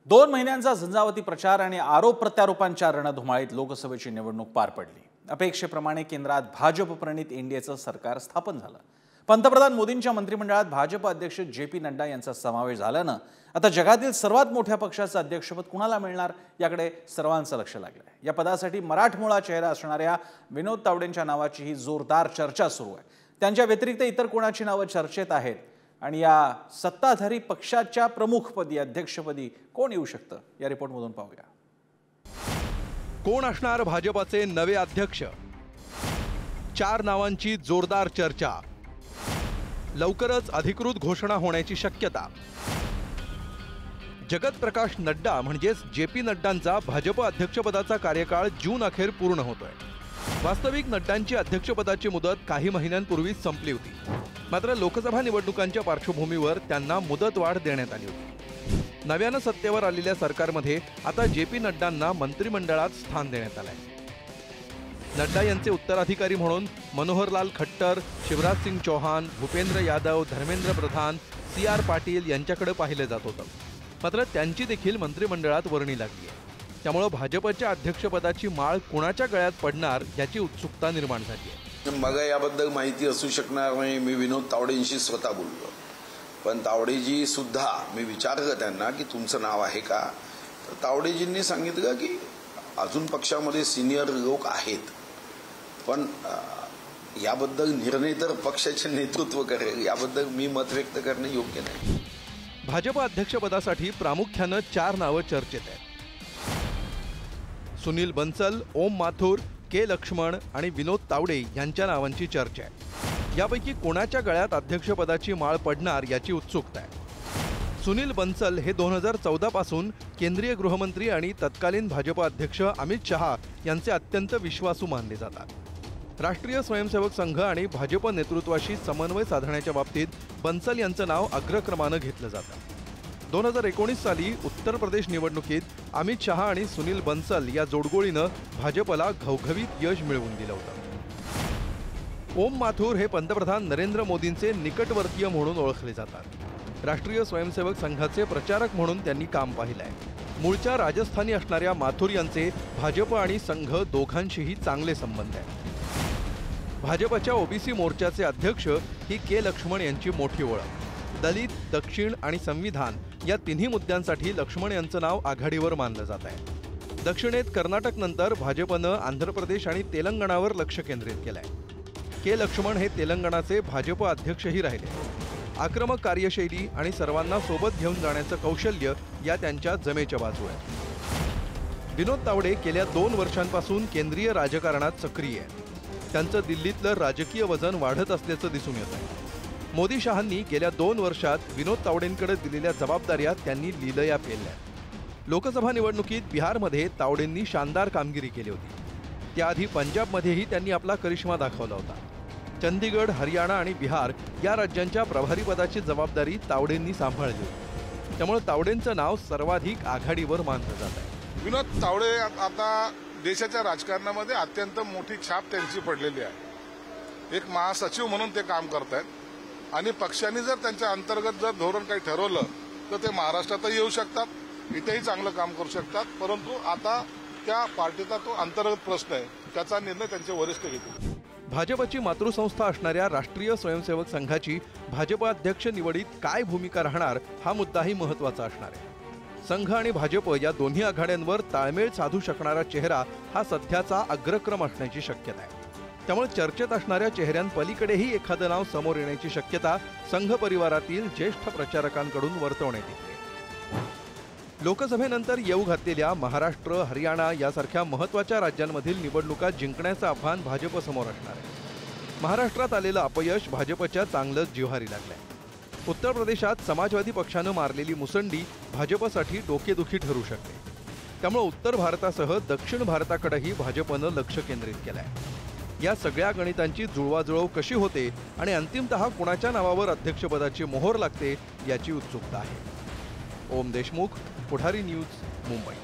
2 महिन्यांचा झंझावती प्रचार आणि आरोप प्रत्यारोपांच्या रणधुमाळीत लोकसभेची निवडणूक पार पडली। अपेक्षेप्रमाणे केंद्रात भाजप प्रणित एनडीएचं सरकार स्थापन झालं। पंतप्रधान मोदींच्या मंत्रिमंडळात भाजप अध्यक्ष जे.पी. नड्डा यांचा समावेश झाल्यानं आता जगातील सर्वात मोठ्या पक्षाचं अध्यक्षपद कुणाला मिळणार याकडे सर्वांचं लक्ष लागलंय। या पदासाठी मराठमोळा चेहरा असणाऱ्या विनोद तावडेंच्या नावाची ही जोरदार चर्चा सुरू आहे। त्यांच्या व्यतिरिक्त इतर कोणाची नावं चर्चेत आहेत आणि या सत्ताधारी पक्षाच्या प्रमुखपदी अध्यक्षपदी कोण येऊ शकतं या रिपोर्टमधून पाहूया। कोण असणार भाजपाचे नवे अध्यक्ष? 4 नावांची जोरदार चर्चा। लवकरच अधिकृत घोषणा होण्याची शक्यता। जगत प्रकाश नड्डा म्हणजेच जे.पी. नड्डांचा भाजप अध्यक्षपदाचा कार्यकाळ जून अखेर पूर्ण होतोय। वास्तविक नड्डांची अध्यक्षपदाची मुदत काही महिन्यांपूर्वीच संपली होती, मात्र लोकसभा निवडणुकांच्या पार्श्वभूमीवर त्यांना मुदतवाढ देण्यात आली होती। नव्यानं सत्तेवर आलेल्या सरकारमध्ये आता जे.पी. नड्डांना मंत्रिमंडळात स्थान देण्यात आलंय। नड्डा यांचे उत्तराधिकारी म्हणून मनोहरलाल खट्टर, शिवराज सिंग चौहान, भूपेंद्र यादव, धर्मेंद्र प्रधान, सी.आर. पाटील यांच्याकडे पाहिले जात होतं, मात्र त्यांची देखील मंत्रिमंडळात वर्णी लागली आहे। त्यामुळे भाजपच्या अध्यक्षपदाची माळ कोणाच्या गळ्यात पडणार याची उत्सुकता निर्माण झाली आहे। मला याबद्दल माहिती असू शकणार नाही। मी विनोद तावडेंशी स्वतः बोललो, पण तावडेजी सुद्धा मी विचारलं त्यांना की तुमचं नाव आहे का, तर तावडेजींनी सांगितलं की अजून पक्षामध्ये सिनियर लोक आहेत, पण याबद्दल निर्णय तर पक्षाचे नेतृत्व करेल, याबद्दल मी मत व्यक्त करणे योग्य नाही। भाजप अध्यक्षपदासाठी प्रामुख्यानं 4 नावं चर्चेत आहेत। सुनील बन्सल, ओम माथुर, के. लक्ष्मण आणि विनोद तावडे यांच्या नावांची चर्चा आहे। यापैकी कोणाच्या गळ्यात अध्यक्षपदाची माळ पडणार याची उत्सुकता आहे। सुनील बन्सल हे 2014 पासून केंद्रीय गृहमंत्री आणि तत्कालीन भाजप अध्यक्ष अमित शहा यांचे अत्यंत विश्वासू मानले जातात। राष्ट्रीय स्वयंसेवक संघ आणि भाजप नेतृत्वाशी समन्वय साधण्याच्या बाबतीत बन्सल यांचं नाव अग्रक्रमानं घेतलं जातं। 2019 साली उत्तर प्रदेश निवडणुकीत अमित शहा आणि सुनील बन्सल या जोडगोळीनं भाजपला घवघवीत यश मिळवून दिलं होतं। ओम माथुर हे पंतप्रधान नरेंद्र मोदींचे निकटवर्तीय म्हणून ओळखले जातात। राष्ट्रीय स्वयंसेवक संघाचे प्रचारक म्हणून त्यांनी काम पाहिलंय। मूळच्या राजस्थानी असणाऱ्या माथुर यांचे भाजप आणि संघ दोघांशीही चांगले संबंध आहेत। भाजपच्या ओबीसी मोर्चाचे अध्यक्ष ही के. लक्ष्मण यांची मोठी ओळख। दलित, दक्षिण आणि संविधान या तिन्ही मुद्द्यांसाठी लक्ष्मण यांचं नाव आघाडीवर मानलं जात आहे। दक्षिणेत कर्नाटकनंतर भाजपनं आंध्र प्रदेश आणि तेलंगणावर लक्ष केंद्रित केलंय। के. लक्ष्मण हे तेलंगणाचे भाजप अध्यक्षही राहिले। आक्रमक कार्यशैली आणि सर्वांना सोबत घेऊन जाण्याचं कौशल्य या त्यांच्या जमेच्या बाजू आहेत। विनोद तावडे गेल्या 2 वर्षांपासून केंद्रीय राजकारणात सक्रिय आहे। त्यांचं दिल्लीतलं राजकीय वजन वाढत असल्याचं दिसून येत आहे। मोदी शहांनी गेल्या 2 वर्षात विनोद तावडेंकडे दिलेल्या जबाबदाऱ्या त्यांनी लीलया पेलल्या। लोकसभा निवडणुकीत बिहारमध्ये तावडेंनी शानदार कामगिरी केली होती। त्याआधी पंजाबमध्येही त्यांनी आपला करिश्मा दाखवला होता। चंदीगड, हरियाणा आणि बिहार या राज्यांच्या प्रभारीपदाची जबाबदारी तावडेंनी सांभाळली होती। त्यामुळे तावडेंचं नाव सर्वाधिक आघाडीवर मानलं जात आहे। विनोद तावडे आता देशाच्या राजकारणामध्ये अत्यंत मोठी छाप त्यांची पडलेली आहे। एक महासचिव म्हणून ते काम करतायत आणि पक्षाने जर त्यांच्या अंतर्गत जर धोरण काही ठरवलं तर ते महाराष्ट्रातही येऊ शकतात, इथेही चांगलं काम करू शकतात, परंतु आता त्या पार्टीचा तो अंतर्गत प्रश्न आहे, त्याचा निर्णय त्यांचे वरिष्ठ घेतील। भाजपची मातृसंस्था असणाऱ्या राष्ट्रीय स्वयंसेवक संघाची भाजप अध्यक्ष निवडीत काय भूमिका राहणार हा मुद्दाही महत्त्वाचा असणार आहे। संघ आणि भाजप या दोन्ही आघाड्यांवर ताळमेळ साधू शकणारा चेहरा हा सध्याचा अग्रक्रम असण्याची शक्यता आहे। त्यामुळे चर्चेत असणाऱ्या चेहऱ्यांपलीकडेही एखादं नाव समोर येण्याची शक्यता संघ परिवारातील ज्येष्ठ प्रचारकांकडून वर्तवण्यात येते। लोकसभेनंतर येऊ घातलेल्या महाराष्ट्र, हरियाणा यासारख्या महत्त्वाच्या राज्यांमधील निवडणुका जिंकण्याचं आव्हान भाजपसमोर असणार आहे। महाराष्ट्रात आलेलं अपयश भाजपच्या चांगलंच जिव्हारी लागलंय। उत्तर प्रदेशात समाजवादी पक्षानं मारलेली मुसंडी भाजपसाठी डोकेदुखी ठरू शकते। त्यामुळे उत्तर भारतासह दक्षिण भारताकडेही भाजपनं लक्ष केंद्रित केलंय। या सगळ्या गणितांची जुळवाजुळव कशी होते आणि अंतिमतः कुणाच्या नावावर अध्यक्षपदाची मोहर लागते याची उत्सुकता आहे। ओम देशमुख, पुढारी न्यूज, मुंबई।